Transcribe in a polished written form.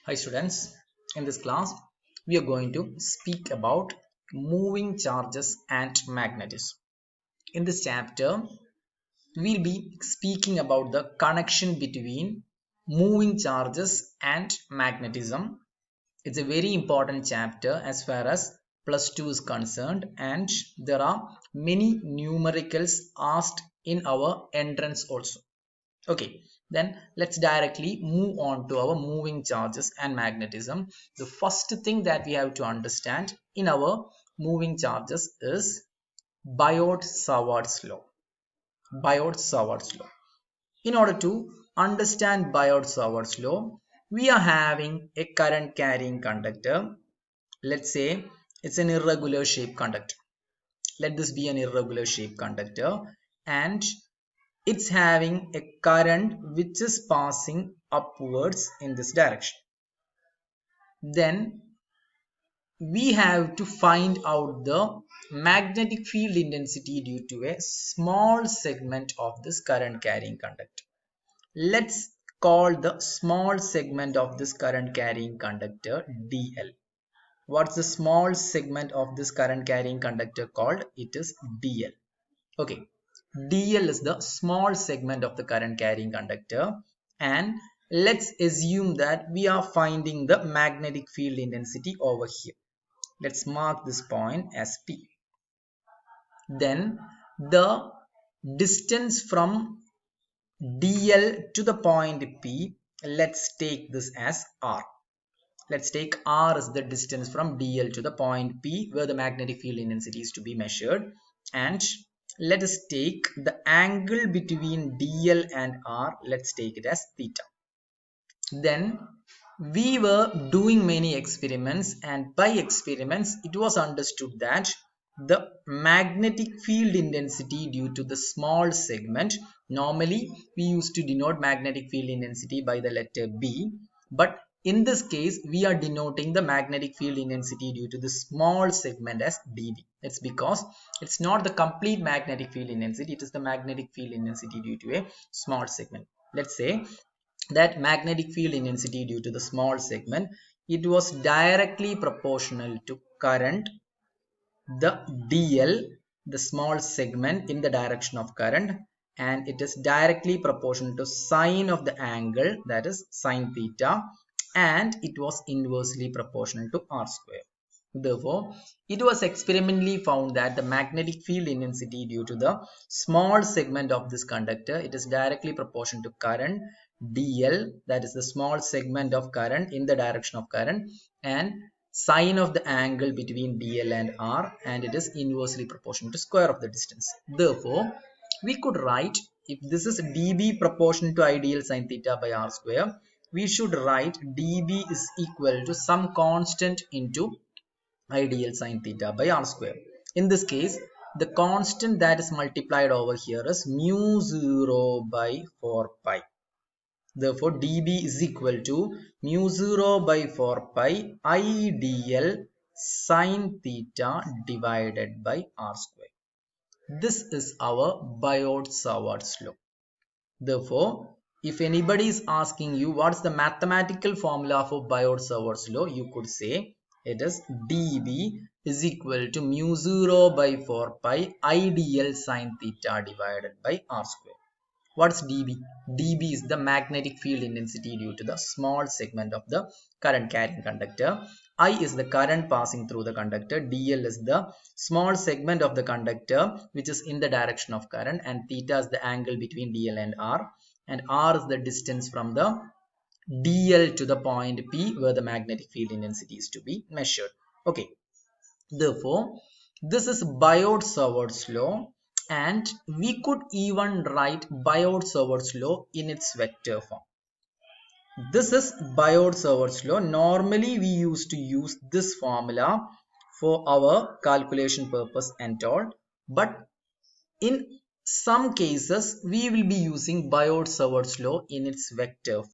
Hi students, in this class we are going to speak about moving charges and magnetism. In this chapter we'll be speaking about the connection between moving charges and magnetism. It's a very important chapter as far as plus 2 is concerned, and there are many numericals asked in our entrance also. Okay, then let's directly move on to our moving charges and magnetism. The first thing that we have to understand in our moving charges is Biot-Savart's law. Biot-Savart's law. In order to understand Biot-Savart's law, we are having a current carrying conductor. Let's say it's an irregular shape conductor. Let this be an irregular shape conductor, and it's having a current which is passing upwards in this direction. Then we have to find out the magnetic field intensity due to a small segment of this current carrying conductor. Let's call the small segment of this current carrying conductor DL. What's the small segment of this current carrying conductor called? It is DL. Okay, DL is the small segment of the current carrying conductor, and let's assume that we are finding the magnetic field intensity over here. Let's mark this point as P. Then the distance from DL to the point P, let's take this as R. Let's take R as the distance from DL to the point P where the magnetic field intensity is to be measured, and let us take the angle between DL and R, let's take it as theta. Then we were doing many experiments, and by experiments it was understood that the magnetic field intensity due to the small segment, normally we used to denote magnetic field intensity by the letter B, but in this case we are denoting the magnetic field intensity due to the small segment as dB. It's because it's not the complete magnetic field intensity, it is the magnetic field intensity due to a small segment. Let's say that magnetic field intensity due to the small segment, it was directly proportional to current, the DL, the small segment in the direction of current, and it is directly proportional to sine of the angle, that is sine theta, and it was inversely proportional to R square. Therefore, it was experimentally found that the magnetic field intensity due to the small segment of this conductor, it is directly proportional to current DL, that is the small segment of current in the direction of current, and sine of the angle between DL and R, and it is inversely proportional to square of the distance. Therefore, we could write, if this is dB proportional to ideal sine theta by R square, we should write dB is equal to some constant into ideal sine theta by R square. In this case, the constant that is multiplied over here is mu 0 by 4 pi. Therefore, dB is equal to mu 0 by 4 pi ideal sine theta divided by R square. This is our Biot-Savart's law. Therefore, if anybody is asking you what's the mathematical formula for Biot-Savart's law, you could say it is dB is equal to mu 0 by 4 pi ideal sine theta divided by R square. What's dB? dB is the magnetic field intensity due to the small segment of the current carrying conductor. I is the current passing through the conductor. DL is the small segment of the conductor which is in the direction of current, and theta is the angle between DL and R is the distance from the DL to the point P where the magnetic field intensity is to be measured. Okay, therefore this is Biot-Savart's law, and we could even write Biot-Savart's law in its vector form. This is Biot-Savart's law. Normally we used to use this formula for our calculation purpose and all, but in some cases we will be using Biot-Savart's law in its vector.